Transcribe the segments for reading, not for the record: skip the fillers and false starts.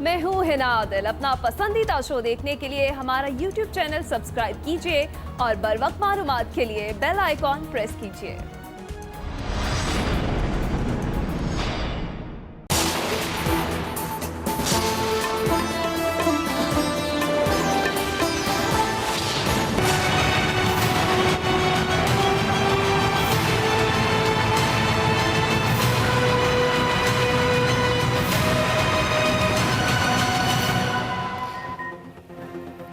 मैं हूँ हिना आदिल। अपना पसंदीदा शो देखने के लिए हमारा YouTube चैनल सब्सक्राइब कीजिए और बर वक्त मालूमात के लिए बेल आइकॉन प्रेस कीजिए।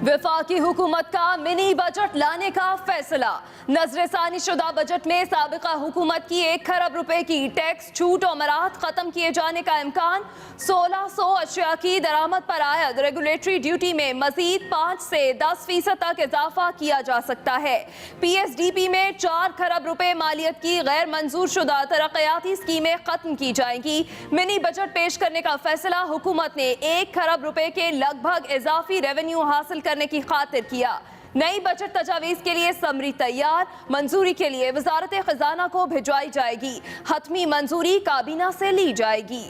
वफाकी हुकूमत का मिनी बजट लाने का फैसला। नजरसानी शुदा बजट में साबिका हुकूमत की 1 खरब रुपए की टैक्स छूट और मराहत खत्म किए जाने का इम्कान। 1600 अशिया की दरामद पर आयद रेगुलेटरी ड्यूटी में मजीद 5 से 10% तक इजाफा किया जा सकता है। PSDP में 4 खरब रुपए मालियत की गैर मंजूर शुदा तरक्याती स्कीमें खत्म की जाएंगी। मिनी बजट पेश करने का फैसला हुकूमत ने 1 खरब रुपए के लगभग इजाफी रेवेन्यू हासिल करने की खातिर किया। नई बजट तजावीज के लिए समरी तैयार, मंजूरी के लिए वजारत खजाना को भिजवाई जाएगी। हतमी मंजूरी काबीना से ली जाएगी।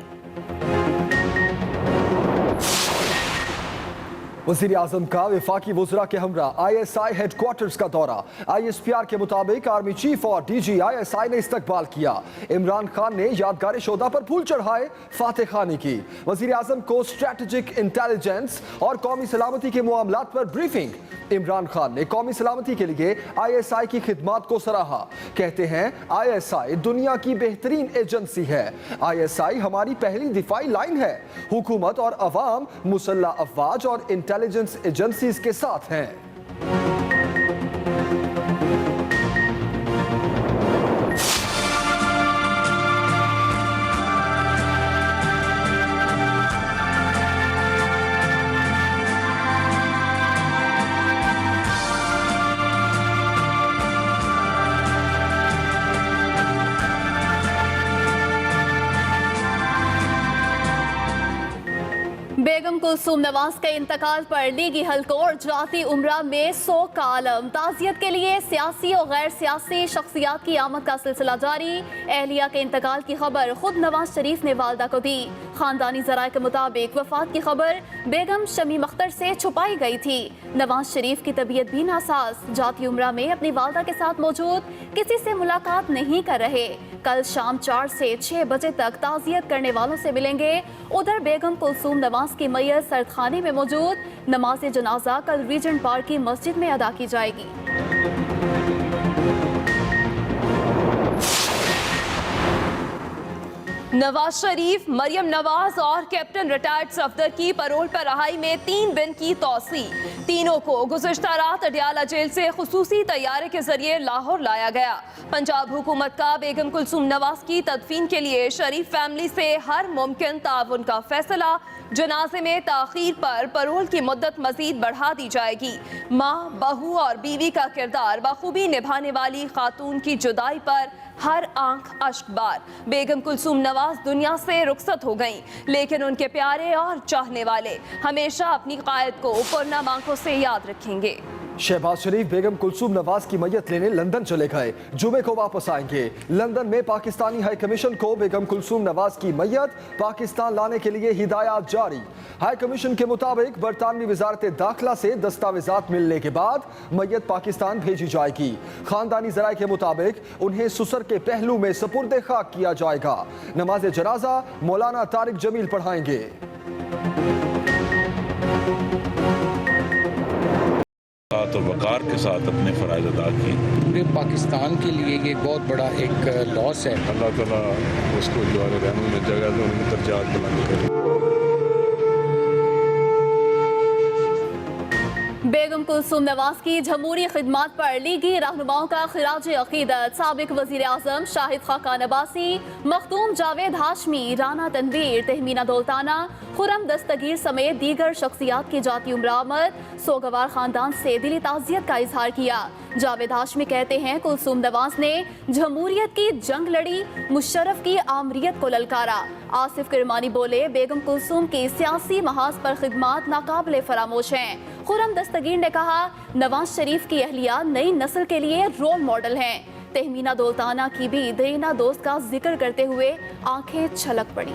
वज़ीर आज़म का वफाकी वज़रा के हमरा ISI हेडक्वार्टर्स का दौरा। ISPR के मुताबिक आर्मी चीफ और DG ISI ने इस्तकबाल किया। इमरान खान ने यादगार शोदा पर फूल चढ़ाए, फातह खानी की। वज़ीर आज़म को स्ट्रेटेजिक इंटेलिजेंस और कौमी सलामती के मामलात पर ब्रीफिंग। इमरान खान ने कौमी सलामती के लिए ISI की खिदमात को सराहा। कहते हैं ISI दुनिया की बेहतरीन एजेंसी है। ISI हमारी पहली दिफाई लाइन है। हुकूमत और अवाम मुसल्लह अफवाज और इंटेलिजेंस एजेंसीज के साथ हैं। बेगम कुलसूम नवाज के इंतकाल पर लीगी हलकोर जाती उम्रा में 100 का आलम। ताज़ियत के लिए सियासी और गैर सियासी शख्सियात की आमद का सिलसिला जारी। एहलिया के इंतकाल की खबर खुद नवाज शरीफ ने वालदा को दी। खानदानी जराये के मुताबिक वफात की खबर बेगम शमीम अख्तर से छुपाई गई थी। नवाज शरीफ की तबीयत भी नासाज, जाती उम्रा में अपनी वालदा के साथ मौजूद, किसी से मुलाकात नहीं कर रहे। कल शाम 4 से 6 बजे तक ताज़ियत करने वालों से मिलेंगे। उधर बेगम कुलसूम नवाज की मैयत सरदखाने में मौजूद। नमाज जनाजा कल रीजेंट पार्क की मस्जिद में अदा की जाएगी। नवाज शरीफ, मरियम नवाज और कैप्टन रिटायर्ड सफदर की परोल पर रहाई में 3 दिन की तौसी। तीनों को गुज़िश्ता रात अडियाला जेल से खुसूसी तैयारे के जरिए लाहौर लाया गया। पंजाब हुकूमत का बेगम कुलसूम नवाज की तदफीन के लिए शरीफ फैमिली से हर मुमकिन ताउन का फैसला। जनाजे में ताखीर पर परोल की मुद्दत मजीद बढ़ा दी जाएगी। माँ, बहू और बीवी का किरदार बखूबी निभाने वाली खातून की जुदाई पर हर आंख अश्कबार। बेगम कुलसूम नवाज दुनिया से रुखसत हो गईं, लेकिन उनके प्यारे और चाहने वाले हमेशा अपनी कायद को पुरनम आंखों से याद रखेंगे। शहबाज शरीफ बेगम कुलसूम नवाज की मैयत लेने लंदन चले गए। जुमे को वापस आएंगे। लंदन में पाकिस्तानी हाई कमीशन को बेगम कुलसूम नवाज की मैयत पाकिस्तान लाने के लिए हिदायत जारी। हाई कमीशन के मुताबिक बरतानवी वजारत दाखिला से दस्तावेजात मिलने के बाद मैयत पाकिस्तान भेजी जाएगी। खानदानी जराये के मुताबिक उन्हें सुसर के पहलू में सुपुर्द खाक किया जाएगा। नमाज जनाजा मौलाना तारिक जमील पढ़ाएंगे। और वकार के साथ अपने फ़राइज़ अदा किए। पूरे पाकिस्तान के लिए ये बहुत बड़ा एक लॉस है। अल्लाह ताला उसको जो है रहमत में जगह दे, उनकी दर्जात बुलंद करे। बेगम कुलसूम नवाज की जमहूरी खिदमात पर लीगी रहनुमाओं का खिराज अकीदत। साबिक वज़ीर आज़म शाहिद खाकान अब्बासी, मखदूम जावेद हाशमी, राना तनवीर, तहमीना दौलताना, खुरम दस्तगीर समेत दीगर शख्सियात की जाती उम्र आमद। सोगवार खानदान से दिली ताज़ियत का इजहार किया। जावेद हाशमी कहते हैं कुलसूम नवाज ने जमहूरियत की जंग लड़ी, मुशर्रफ की आमरीत को ललकारा। आसिफ किरमानी बोले बेगम कुलसूम की सियासी महाज पर खिदमात नाकाबिले फरामोश हैं। खुरम दस्तगीर ने कहा नवाज शरीफ की अहलिया नई नस्ल के लिए रोल मॉडल हैं। तहमीना दौलताना की भी देना दोस्त का जिक्र करते हुए आंखें छलक पड़ी।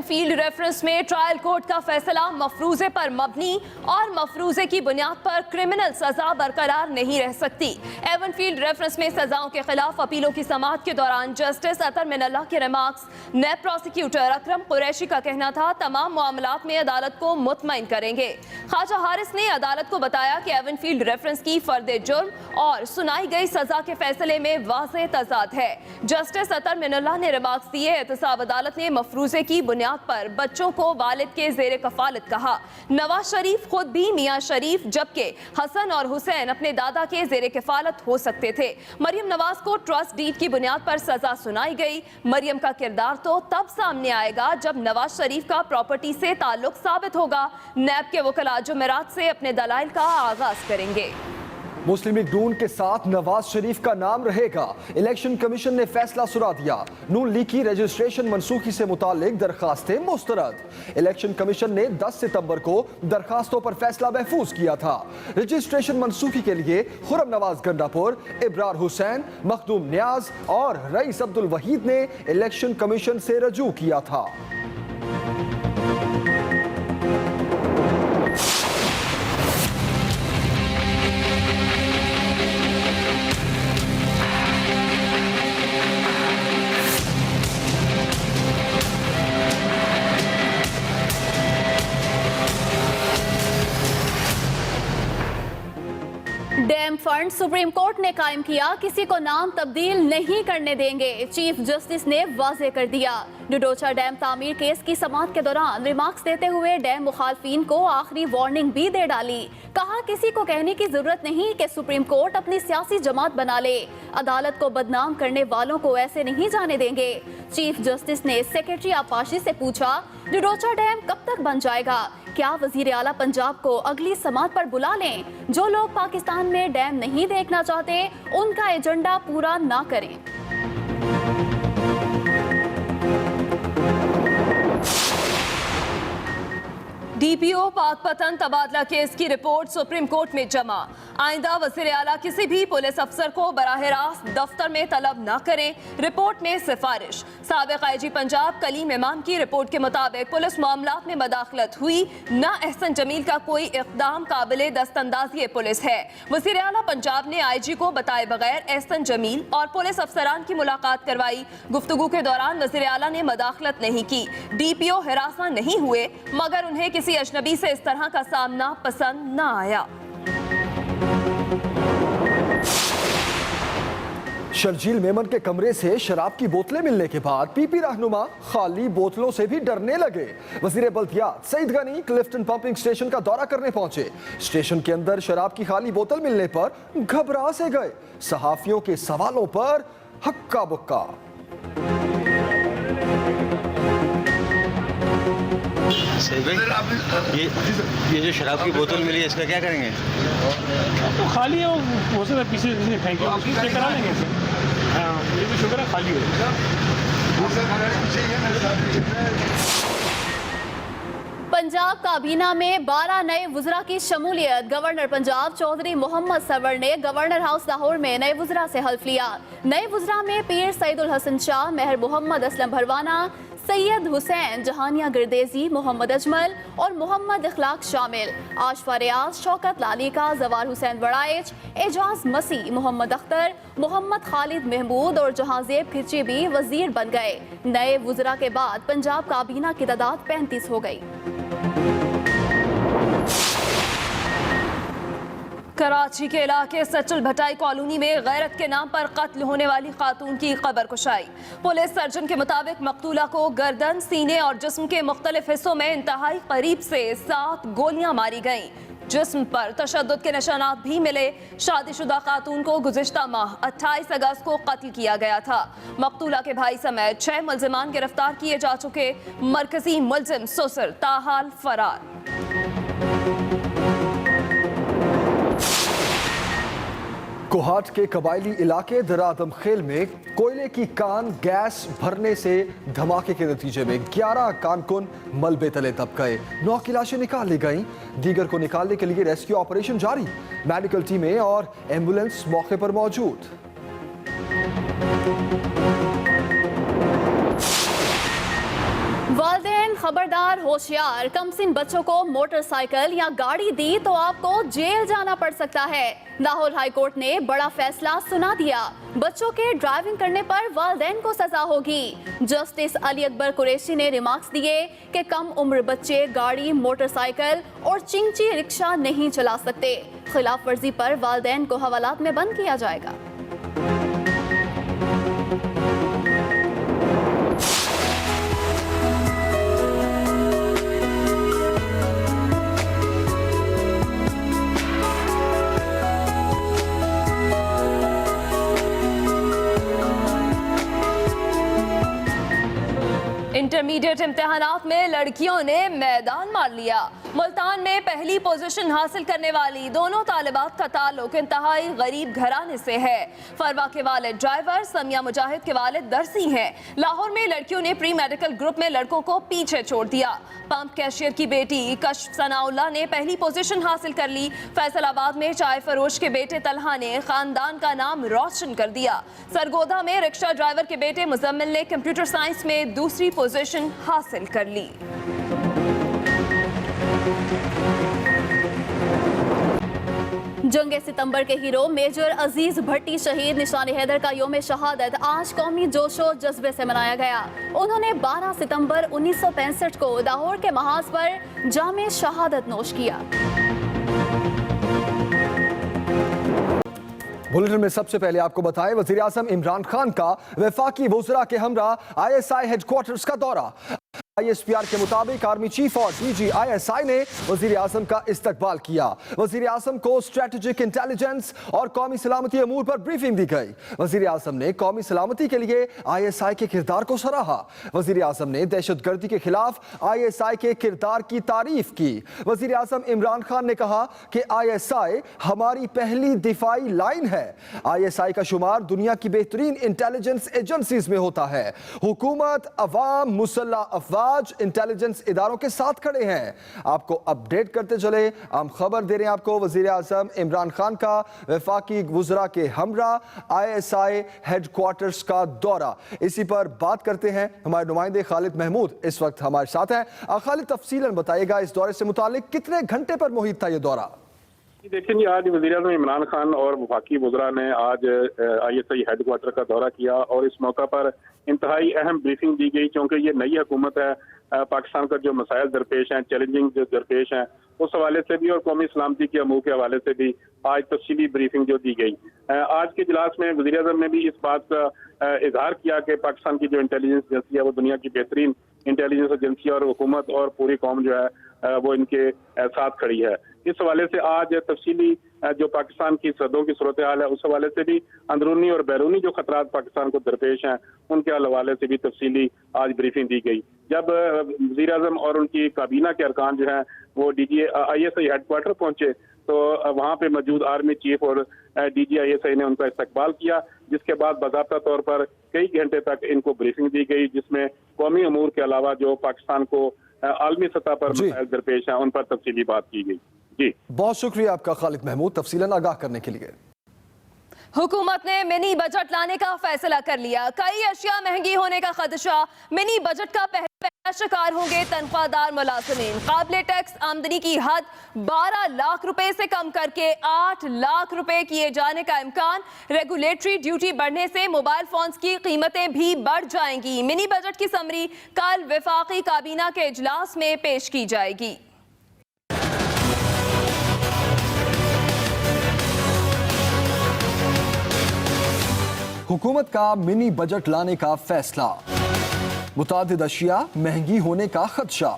फील्ड रेफरेंस में ट्रायल कोर्ट का फैसला मफरूजे पर मबनी और मफरूजे की बुनियाद पर क्रिमिनल सजा बरकरार नहीं रह सकती। एवन फील्ड रेफरेंस में सजाओं के खिलाफ अपीलों की समाअत के दौरान जस्टिस अतर मिनल्लाह के रिमार्क्स नैब प्रोसिक्यूटर अकरम कुरैशी का कहना था तमाम मामलात में अदालत को मुतमईन करेंगे। ख्वाजा हारिस ने अदालत को बताया कि एवन फील्ड रेफरेंस की फर्द जुर्म और सुनाई गई सजा के फैसले में वाज़ेह तज़ाद है। जस्टिस अतर मिनल्लाह ने रिमार्क्स दिए। एहतसाब अदालत ने मफरूजे की बुनियाद पर बच्चों को वालिद के जेर कफालत कहा। नवाज शरीफ खुद भी मियां शरीफ जबकि हसन और हुसैन अपने दादा के जेर कफालत हो सकते थे। मरियम नवाज को ट्रस्ट डीड की बुनियाद पर सजा सुनाई गई। मरियम का किरदार तो तब सामने आएगा जब नवाज शरीफ का प्रॉपर्टी से ताल्लुक साबित होगा। नैब के वकला जुमेरात से अपने दलाइल का आगाज करेंगे। मुस्लिम लीग नून के साथ नवाज शरीफ का नाम रहेगा। इलेक्शन कमीशन ने फैसला सुना दिया। नून लीग की रजिस्ट्रेशन मनसूखी से मुतालिक दरखास्तें मुस्तरद। इलेक्शन कमीशन ने 10 सितंबर को दरखास्तों पर फैसला महफूज किया था। रजिस्ट्रेशन मनसूखी के लिए खुरम नवाज गंडापुर, इब्रार हुसैन, मखदूम न्याज और रईस अब्दुल वहीद ने इलेक्शन कमीशन से रजू किया था। डैम फंड सुप्रीम कोर्ट ने कायम किया, किसी को नाम तब्दील नहीं करने देंगे। चीफ जस्टिस ने वाज़ेह कर दिया। डडोचा डैम तामीर केस की समाअत के दौरान रिमार्क्स देते हुए डैम मुखालफिन को आखिरी वार्निंग भी दे डाली। कहा किसी को कहने की जरूरत नहीं कि सुप्रीम कोर्ट अपनी सियासी जमात बना ले। अदालत को बदनाम करने वालों को ऐसे नहीं जाने देंगे। चीफ जस्टिस ने सेक्रेटरी आपाशी से पूछा, डडोचा डैम कब तक बन जाएगा? क्या वजीर आला पंजाब को अगली समाअत पर बुला लें? जो लोग पाकिस्तान में डैम नहीं देखना चाहते उनका एजेंडा पूरा ना करें। डीपीओ पाकपतन तबादला केस की रिपोर्ट सुप्रीम कोर्ट में जमा। आइंदा वज़ीर आला किसी भी पुलिस अफसर को बराह रास्त दफ्तर में तलब न करें। रिपोर्ट में सिफारिश। साबिक आईजी पंजाब कलीम इमाम की रिपोर्ट के मुताबिक पुलिस मामलात में मदाखलत हुई न एहसन जमील का कोई इक़दाम काबिले दस्तंदाजी पुलिस है। वज़ीर आला पंजाब ने आईजी को बताए बगैर एहसन जमील और पुलिस अफसरान की मुलाकात करवाई। गुफ्तगू के दौरान वज़ीर आला ने मदाखलत नहीं की। डीपीओ हिरासा नहीं हुए मगर उन्हें किसी अजनबी से इस तरह का सामना पसंद न आया। शर्जील मेमन के कमरे से शराब की बोतलें मिलने के बाद पीपी रहनुमा खाली बोतलों से भी डरने लगे। वजीर बल्दियात सईद गनी क्लिफ्टन पंपिंग स्टेशन का दौरा करने पहुंचे। स्टेशन के अंदर शराब की खाली बोतल मिलने पर घबरा से गए। सहाफियों के सवालों पर हक्का बुक्का। ये जो शराब की बोतल मिली है इसका क्या करेंगे? तो खाली है, वो हो सकता है पीछे किसी ने फेंकी, चेक करा लेंगे इसे। हाँ, ये भी शुक्र है खाली हो। पंजाब काबीना में 12 नए वुज़रा की शमूलियत। गवर्नर पंजाब चौधरी मोहम्मद सरवर ने गवर्नर हाउस लाहौर में नए वुज़रा से हल्फ लिया। नए वुज़रा में पीर सईदुल हसन शाह, मेहर मोहम्मद असलम भरवाना, सैयद हुसैन, जहानिया गिरदेजी, मोहम्मद अजमल और मोहम्मद इखलाक शामिल। आशफा रियाज, शौकत लालिका, जवार हुसैन वड़ाइच, एजाज मसीह, मोहम्मद अख्तर, मोहम्मद खालिद महमूद और जहांजेब खिची भी वजीर बन गए। नए वुज़रा के बाद पंजाब काबीना की तादाद 35 हो गई। कराची के इलाके सचल भटाई कॉलोनी में गैरत के नाम पर कत्ल होने वाली खातून की खबर कुशाई। पुलिस सर्जन के मुताबिक मकतूला को गर्दन, सीने और जिस्म के मुख्तलिफ हिस्सों में इंतहाई करीब से 7 गोलियां मारी गईं। जिस्म पर तशद्दुद के निशानात भी मिले। शादीशुदा खातून को गुज़िश्ता माह 28 अगस्त को कत्ल किया गया था। मकतूला के भाई समेत 6 मुल्जिमान गिरफ्तार किए जा चुके। मरकजी मुल्जिम सुसर ताहाल फरार। कोहाट के कबायली इलाके दरादम खेल में कोयले की कान गैस भरने से धमाके के नतीजे में 11 कारकुन मलबे तले दब गए। 9 की लाशें निकाल ली गईं। दीगर को निकालने के लिए रेस्क्यू ऑपरेशन जारी। मेडिकल टीमें और एम्बुलेंस मौके पर मौजूद। वालिदैन लेकिन खबरदार, होशियार, कमसिन बच्चों को मोटरसाइकिल या गाड़ी दी तो आपको जेल जाना पड़ सकता है। लाहौर हाई कोर्ट ने बड़ा फैसला सुना दिया। बच्चों के ड्राइविंग करने पर वालिदैन को सजा होगी। जस्टिस अली अकबर कुरैशी ने रिमार्क्स दिए कि कम उम्र बच्चे गाड़ी, मोटरसाइकिल और चिंची रिक्शा नहीं चला सकते। खिलाफ वर्जी पर वालिदैन को हवालात में बंद किया जाएगा। इंटरमीडिएट इम्तिहानात में लड़कियों ने मैदान मार लिया। मुल्तान में पहली पोजीशन हासिल करने वाली दोनों तालिबात का ताल्लुक इंतहाई गरीब घराने से है। फरवा के वालिद ड्राइवर, समिया मुजाहिद के वालिद दर्जी हैं। लाहौर में लड़कियों ने प्री मेडिकल ग्रुप में लड़कों को पीछे छोड़ दिया। पंप कैशियर की बेटी कश्फ सनाउल्लाह ने पहली पोजीशन हासिल कर ली। फैसलाबाद में चाय फरोश के बेटे तलहा ने खानदान का नाम रोशन कर दिया। सरगोदा में रिक्शा ड्राइवर के बेटे मुजम्मिल ने कंप्यूटर साइंस में दूसरी पोजीशन हासिल कर ली। जंगे सितंबर के हीरो मेजर अजीज भट्टी शहीद निशान हैदर का योम शहादत आज कौमी जोशो जज्बे से मनाया गया। उन्होंने 12 सितंबर 1965 को लाहौर के महाज पर जामे शहादत नोश किया। बुलेटिन में सबसे पहले आपको बताएं, वजीर आजम इमरान खान का वफाकी वुज़रा के हमरा ISI हेडक्वार्टर्स का दौरा। ISPR के मुताबिक आर्मी चीफ और DG ISI ने वजीर आजम का इस्तकबाल किया। वजीर आजम को स्ट्रेटेजिक इंटेलिजेंस और कौमी सलामती अमूर पर ब्रीफिंग दी गई। वजीर आजम ने कौमी सलामती के लिए ISI के किरदार को सराहा। वजीर आजम ने दहशतगर्दी के खिलाफ ISI के किरदार की तारीफ की। वजीर आजम इमरान खान ने कहा कि ISI हमारी पहली दिफाई लाइन है। ISI का शुमार दुनिया की बेहतरीन इंटेलिजेंस एजेंसीज में होता है। हुकूमत, अवाम, मुसल्लह अफवाज इंटेलिजेंस इदारों के साथ खड़े हैं। आपको अपडेट करते चले, हम खबर दे रहे हैं आपको वजीर आजम इमरान खान का वफाकी वुज़रा के हमरा ISI हेडक्वार्टर्स का दौरा। इसी पर बात करते हैं, हमारे नुमाइंदे खालिद महमूद इस वक्त हमारे साथ हैं। खालिद, तफसीलन बताइएगा इस दौरे से मुतालिक कितने घंटे पर मुहित था ये दौरा? देखिए जी, आज वज़ीर आज़म इमरान खान और वफाकी वुज़रा ने आज ISI हेडक्वार्टर का दौरा किया और इस मौका पर इंतहाई अहम ब्रीफिंग दी गई, क्योंकि ये नई हुकूमत है। पाकिस्तान का जो मसाइल दरपेश हैं, चैलेंजिंग जो दरपेश हैं, उस हवाले से भी और कौमी सलामती के अमूर के हवाले से भी आज तफसीली ब्रीफिंग जो दी गई। आज के इजलास में वज़ीर आज़म ने भी इस बात का इजहार किया कि पाकिस्तान की जो इंटेलिजेंस एजेंसी है वो दुनिया की बेहतरीन इंटेलिजेंस एजेंसी और हुकूमत और पूरी कौम जो है वो इनके साथ खड़ी है। इस हवाले से आज तफसीली जो पाकिस्तान की सरहदों की सूरत हाल है उस हवाले से भी, अंदरूनी और बैरूनी जो खतरात पाकिस्तान को दरपेश हैं उनके हवाले से भी तफसीली आज ब्रीफिंग दी गई। जब वज़ीर आज़म और उनकी काबीना के अरकान जो हैं वो DG ISI हेडक्वार्टर पहुंचे तो वहाँ पे मौजूद आर्मी चीफ और DG ISI ने उनका इस्तकबाल किया, जिसके बाद बाज़ाब्ता तौर पर कई घंटे तक इनको ब्रीफिंग दी गई, जिसमें कौमी अमूर के अलावा जो पाकिस्तान को आलमी सतह पर मसाइल दरपेश हैं उन पर तफसीली बात की गई। जी, बहुत शुक्रिया आपका खालिद महमूद तफसीलन आगाह करने के लिए। हुकूमत ने मिनी बजट लाने का फैसला कर लिया। कई अशिया महंगी होने का खदशा, मिनी बजट का पहला शिकार होंगे तनख्वाहदार मुलाजिमीन। काबिल टैक्स आमदनी की हद 12 लाख रुपए से कम करके 8 लाख रुपए किए जाने का इम्कान। रेगुलेटरी ड्यूटी बढ़ने से मोबाइल फोन्स की कीमतें भी बढ़ जाएंगी। मिनी बजट की समरी कल वफाकी काबीना के इजलास में पेश की जाएगी। हुकूमत का मिनी बजट लाने का फैसला, मुतादिद अशिया महंगी होने का खदशा।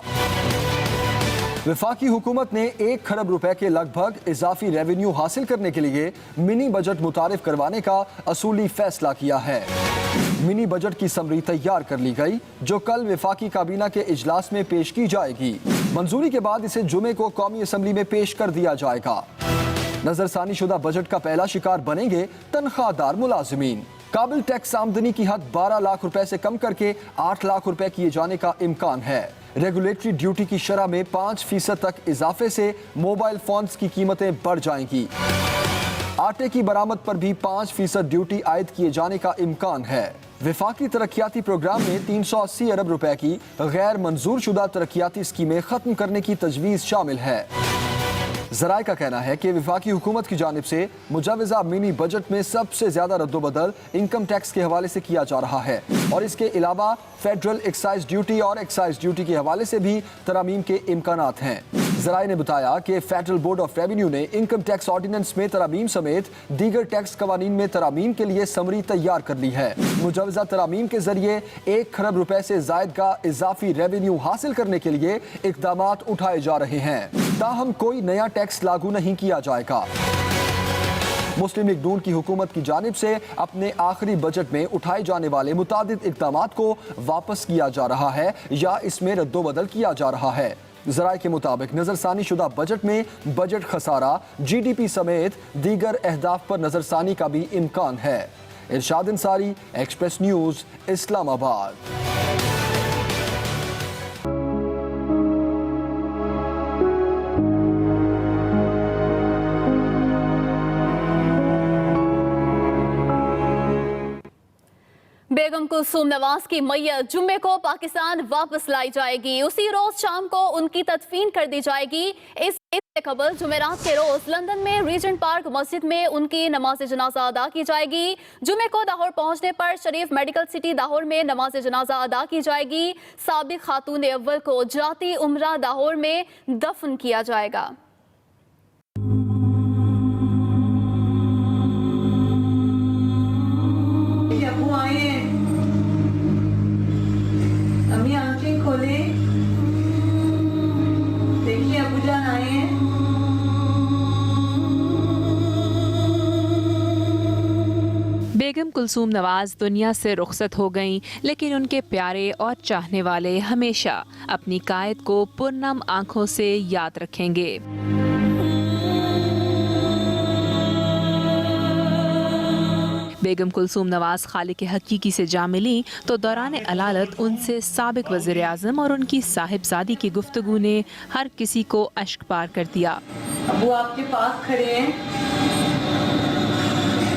वफाकी हुकूमत ने 1 खरब रुपए के लगभग इजाफी रेवेन्यू हासिल करने के लिए मिनी बजट मुतारिफ करवाने का असूली फैसला किया है। मिनी बजट की समरी तैयार कर ली गई, जो कल वफाकी काबीना के इजलास में पेश की जाएगी। मंजूरी के बाद इसे जुमे को कौमी असम्बली में पेश कर दिया जाएगा। नजरसानी शुदा बजट का पहला शिकार बनेंगे तनख्वाहदार मुलाजिमीन। काबिल टैक्स आमदनी की हद 12 लाख रुपए से कम करके 8 लाख रुपए किए जाने का इम्कान है। रेगुलेटरी ड्यूटी की शरह में 5% तक इजाफे से मोबाइल फोन्स की कीमतें बढ़ जाएंगी। आटे की बरामद पर भी 5% ड्यूटी आयद किए जाने का इम्कान है। वफाकी तरक्याती प्रोग्राम में 380 अरब रुपए की गैर मंजूर शुदा तरक्याती स्कीमें खत्म करने की तजवीज़ शामिल है। ज़राए का कहना है कि वफाकी हुकूमत की जानिब से मुजवज़ा मिनी बजट में सबसे ज़्यादा रद्दोबदल इनकम टैक्स के हवाले से किया जा रहा है और इसके अलावा फेडरल एक्साइज ड्यूटी और एक्साइज ड्यूटी के हवाले से भी तरामीम के इम्कानात हैं। ज़राए ने बताया कि फेडरल बोर्ड ऑफ रेवेन्यू ने इनकम टैक्स ऑर्डिनेंस में तरामीम समेत दीगर टैक्स कवानीन में तरामीम के लिए समरी तैयार कर ली है। मुजवज़ा तरामीम के जरिए 1 खरब रुपए से जायद का इजाफी रेवेन्यू हासिल करने के लिए इक़दामात उठाए जा रहे हैं, ताहम कोई नया टैक्स लागू नहीं किया जाएगा। मुस्लिम लीग नून की हुकूमत की जानिब से अपने आखिरी बजट में उठाए जाने वाले मुतादिद इक़दामात को वापस किया जा रहा है या इसमें रद्दोबदल किया जा रहा है। ज़राए के मुताबिक नज़रसानी शुदा बजट में बजट खसारा, GDP समेत दीगर अहदाफ पर नज़रसानी का भी इम्कान है। इरशाद अंसारी, एक्सप्रेस न्यूज़, इस्लामाबाद। बेगम कुलसूम नवाज की मैयत जुम्मे को पाकिस्तान वापस लाई जाएगी। उसी रोज शाम को उनकी तदफीन कर दी जाएगी। इससे कबल जुमेरात के रोज लंदन में रीजेंट पार्क मस्जिद में उनकी नमाज जनाजा अदा की जाएगी। जुम्मे को लाहौर पहुंचने पर शरीफ मेडिकल सिटी लाहौर में नमाज जनाजा अदा की जाएगी। साबिक खातून अव्वल को जाती उम्रा लाहौर में दफन किया जाएगा। अम्मी आंखें खोले, देखिए अबू जान आए हैं। बेगम कुलसूम नवाज दुनिया से रुखसत हो गईं, लेकिन उनके प्यारे और चाहने वाले हमेशा अपनी कायद को पुरनम आंखों से याद रखेंगे। बेगम कुलसूम नवाज खालिक हकीकी से जा मिली तो दौरान अलालत उनसे साबिक वज़ीर आज़म और उनकी साहिबजादी की गुफ्तगू ने हर किसी को अश्क पार कर दिया। अबू आपके पास खड़े हैं।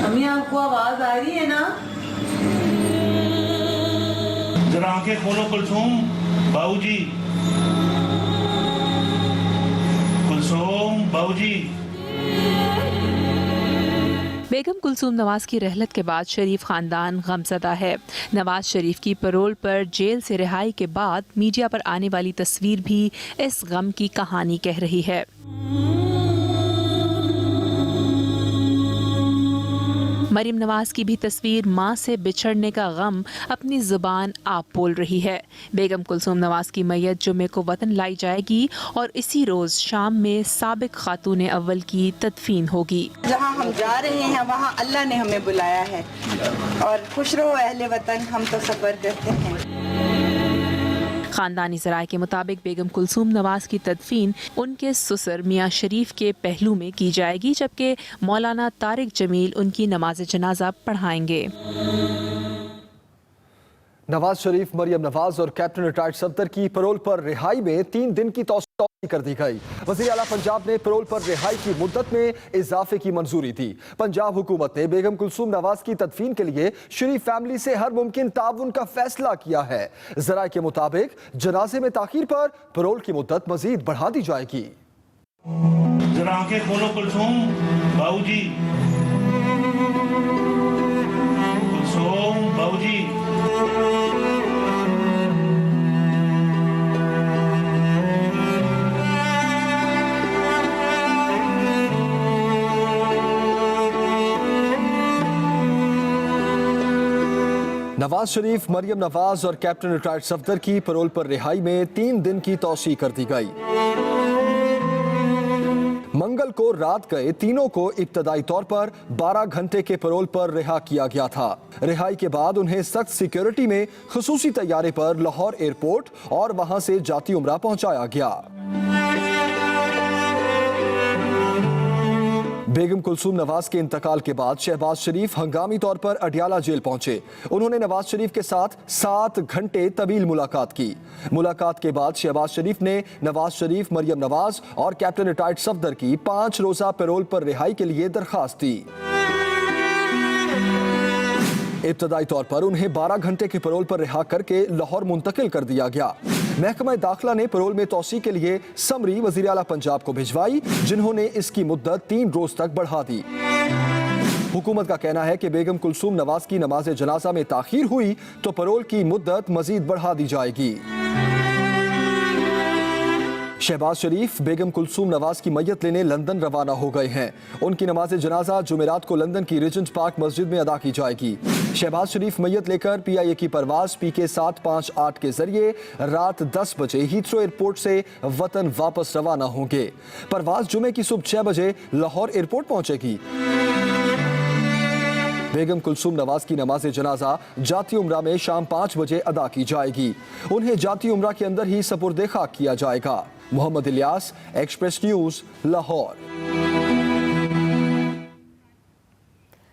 अम्मी आपको आवाज आ रही है ना? जरा आंखें खोलो कुलसूम, बाबूजी, कुलसूम बाबूजी। बेगम कुलसूम नवाज की रहलत के बाद शरीफ खानदान गमज़दा है। नवाज शरीफ की पैरोल पर जेल से रिहाई के बाद मीडिया पर आने वाली तस्वीर भी इस गम की कहानी कह रही है। मरीम नवाज की भी तस्वीर माँ से बिछड़ने का गम अपनी ज़ुबान आप बोल रही है। बेगम कुलसूम नवाज की मैयत जुम्मे को वतन लाई जाएगी और इसी रोज़ शाम में साबिक खातून अव्वल की तदफीन होगी। जहाँ हम जा रहे हैं वहाँ अल्लाह ने हमें बुलाया है और खुश रहो अहले वतन, हम तो सफ़र करते हैं। खानदानी ज़राए के मुताबिक बेगम कुलसूम नवाज की तदफीन उनके ससुर मियाँ शरीफ के पहलू में की जाएगी, जबकि मौलाना तारिक जमील उनकी नमाज जनाजा पढ़ाएंगे। नवाज शरीफ, मरियम नवाज और कैप्टन रिटायर्ड सफदर की पैरोल पर रिहाई में 3 दिन की तौसीह कर दी गई। वज़ीर आला पंजाब ने पैरोल पर रिहाई की मुद्दत में इजाफे की मंजूरी दी। पंजाब हुकूमत ने बेगम कुलसूम नवाज की तदफीन के लिए शरीफ फैमिली से हर मुमकिन ताउन का फैसला किया है। ज़राए के मुताबिक जनाजे में ताखीर पर पैरोल की मुद्दत मजीद बढ़ा दी जाएगी। जरा आंखें खोलो कुलसूम, बाबूजी, कुलसूम बाबूजी। नवाज शरीफ, मरियम नवाज और कैप्टन रिटायर्ड सफदर की पैरोल पर रिहाई में 3 दिन की तौसीह कर दी गई। मंगल को रात गए तीनों को इब्तदाई तौर पर 12 घंटे के पैरोल पर रिहा किया गया था। रिहाई के बाद उन्हें सख्त सिक्योरिटी में खुसूसी तैयारे पर लाहौर एयरपोर्ट और वहां से जाती उम्रा पहुंचाया गया। बेगम कुलसूम नवाज के इंतकाल के बाद शहबाज शरीफ हंगामी तौर पर अडियाला जेल पहुंचे। उन्होंने नवाज शरीफ के साथ 7 घंटे तवील मुलाकात की। मुलाकात के बाद शहबाज शरीफ ने नवाज शरीफ, मरियम नवाज और कैप्टन रिटायर्ड सफदर की 5 रोजा पैरोल पर रिहाई के लिए दरखास्त दी। इब्तदाई तौर पर उन्हें 12 घंटे के पैरोल पर रिहा करके लाहौर मुंतकिल कर दिया गया। महकमा दाखिला ने पैरोल में तोसी के लिए समरी वज़ीर आला पंजाब को भिजवाई, जिन्होंने इसकी मुद्दत 3 रोज तक बढ़ा दी। हुकूमत का कहना है कि बेगम कुलसूम नवाज की नमाज जनाजा में ताखीर हुई तो पैरोल की मुद्दत मजीद बढ़ा दी जाएगी। शहबाज शरीफ बेगम कुलसूम नवाज की मैयत लेने लंदन रवाना हो गए हैं। उनकी नमाज जनाजा जुमेरात को लंदन की रिजेंट पार्क मस्जिद में अदा की जाएगी। शहबाज शरीफ मैयत लेकर PIA की परवाज PK 758 के जरिए रात 10 बजे हीथ्रो एयरपोर्ट से वतन वापस रवाना होंगे। परवाज जुमे की सुबह 6 बजे लाहौर एयरपोर्ट पहुंचेगी। बेगम कुलसूम नवाज की नमाज जनाजा जाती उम्रा में शाम 5 बजे अदा की जाएगी। उन्हें जाती उम्रा के अंदर ही सपुर्द खाक किया जाएगा। Mohammad Ilyas, Express News, Lahore.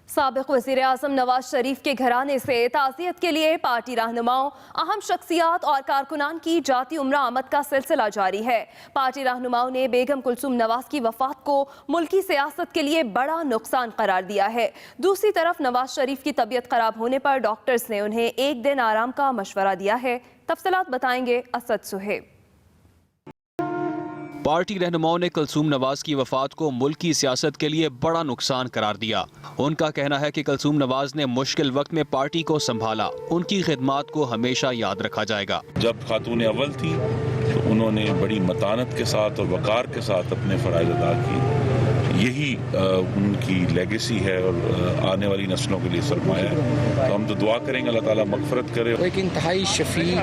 साबिक वज़ीर आज़म नवाज शरीफ के घराने से ताज़ियत के लिए पार्टी रहनुमाओं, अहम शख्सियात और कारकुनान की जाती उम्रा आमद का सिलसिला जारी है। पार्टी रहनुमाओं ने बेगम कुलसूम नवाज की वफात को मुल्की सियासत के लिए बड़ा नुकसान करार दिया है। दूसरी तरफ नवाज शरीफ की तबीयत खराब होने पर डॉक्टर्स ने उन्हें 1 दिन आराम का मशवरा दिया है। तफसीलात बताएंगे असद सुहेब। पार्टी रहनुमाओं ने कुलसूम नवाज की वफात को मुल्की सियासत के लिए बड़ा नुकसान करार दिया। उनका कहना है कि कुलसूम नवाज ने मुश्किल वक्त में पार्टी को संभाला, उनकी खिदमात को हमेशा याद रखा जाएगा। जब खातून अव्वल थी तो उन्होंने बड़ी मतानत के साथ और वकार के साथ अपने फ़राइज़ अदा किए। यही उनकी लेगेसी है और आने वाली नस्लों के लिए सरमाया है। तो हम तो दुआ करेंगे अल्लाह ताला मग़फ़िरत करे। एक इंतहाई शफीक,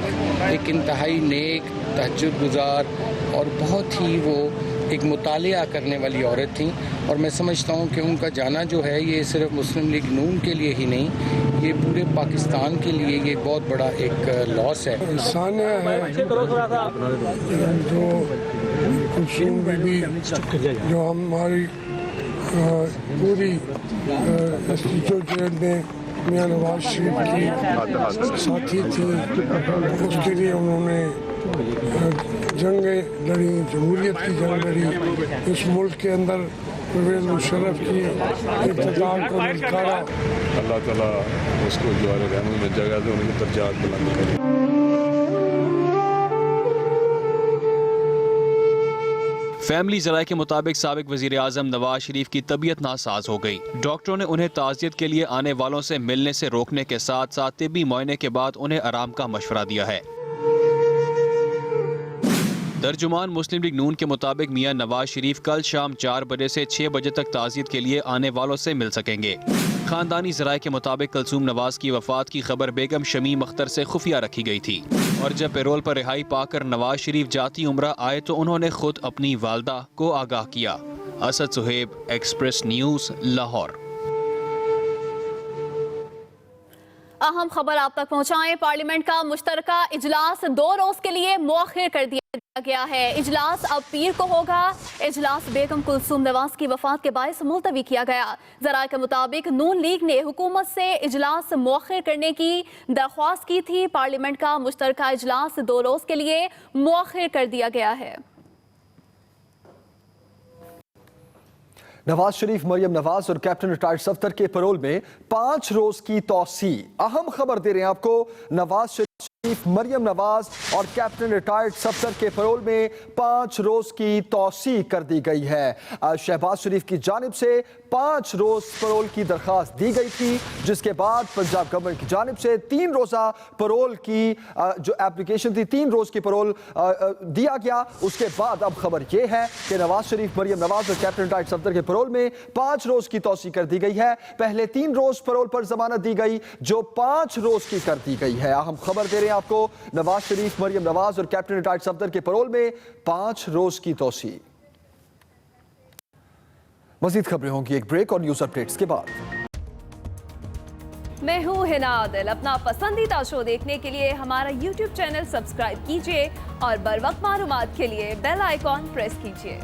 एक इंतहाई नेक, तहज्जुद गुजार और बहुत ही वो एक मुतालिया करने वाली औरत थी। और मैं समझता हूँ कि उनका जाना जो है ये सिर्फ मुस्लिम लीग नून के लिए ही नहीं, ये पूरे पाकिस्तान के लिए ये बहुत बड़ा एक लॉस है। इंसानिया है जो कुलसूम बीबी, जो हमारी पूरी इंस्टीट्यूट में मियां नवाज शरीफ की साथी थी। उसके लिए उन्होंने जंगें लड़ी, जमहूरियत की जंग लड़ी, इस मुल्क के अंदर परवेज़ मुशर्रफ की इक़्तिदार को ललकारा। अल्लाह ताला उसको जवान रहमत में जगह दे, उनकी दर्जात बुलंद करे। फैमिली ज़राए के मुताबिक साबिक वज़ीर आज़म नवाज शरीफ की तबीयत नासाज हो गई। डॉक्टरों ने उन्हें ताज़ियत के लिए आने वालों से मिलने से रोकने के साथ साथ तिब्बी मुआयने के बाद उन्हें आराम का मशवरा दिया है। तर्जुमान मुस्लिम लीग नून के मुताबिक मियां नवाज शरीफ कल शाम 4 बजे से 6 बजे तक ताज़ियत के लिए आने वालों से मिल सकेंगे। खानदानी ज़राए के मुताबिक कुलसूम नवाज की वफात की खबर बेगम शमीम अख्तर से खुफिया रखी गई थी और जब पैरोल पर रिहाई पाकर नवाज शरीफ जाती उम्रा आए तो उन्होंने खुद अपनी वालदा को आगाह किया। Asad Suhaib, express news, Lahore. अहम खबर आप तक पहुंचाएं। पार्लियामेंट का मुश्तरका इजलास 2 रोज के लिए मुअख्खर कर दिया गया है। इजलास अब पीर को होगा। इजलास बेगम कुलसूम नवाज की वफात के बायस मुलतवी किया गया। ज़राए के मुताबिक नून लीग ने हुकूमत से इजलास मुअख्खर करने की दरख्वास्त की थी। पार्लियामेंट का मुश्तरका इजलास 2 रोज के लिए मुअख्खर कर दिया गया है। नवाज शरीफ, मरियम नवाज और कैप्टन रिटायर्ड सफ्तर के पैरोल में 5 रोज की तौसी। अहम खबर दे रहे हैं आपको, नवाज शरीफ, मरियम नवाज और कैप्टन रिटायर्ड सफ्तर के पैरोल में 5 रोज की तौसी कर दी गई है। शहबाज शरीफ की जानिब से 5 रोज पैरोल की दरख्वास्त दी गई थी, जिसके बाद पंजाब गवर्नमेंट की जानिब से 3 रोजा पैरोल की जो एप्लीकेशन थी, 3 रोज की पैरोल दिया गया। उसके बाद अब खबर यह है कि नवाज शरीफ, मरियम नवाज और कैप्टन रिटायर्ड सफ्तर के पैरोल में 5 रोज की तौसी कर दी गई है। पहले 3 रोज पैरोल पर जमानत दी गई, जो 5 रोज की कर दी गई है। अहम खबर दे रहे हैं आपको, नवाज शरीफ, मरियम नवाज और कैप्टन रिटायर्ड सफ्तर के पैरोल में 5 रोज की तौसी। मजीद खबरें होंगी एक ब्रेक और न्यूज अपडेट्स के बाद। मैं हूं हिना आदिल। अपना पसंदीदा शो देखने के लिए हमारा YouTube चैनल सब्सक्राइब कीजिए और बर वक्त मालूमात के लिए बेल आइकॉन प्रेस कीजिए।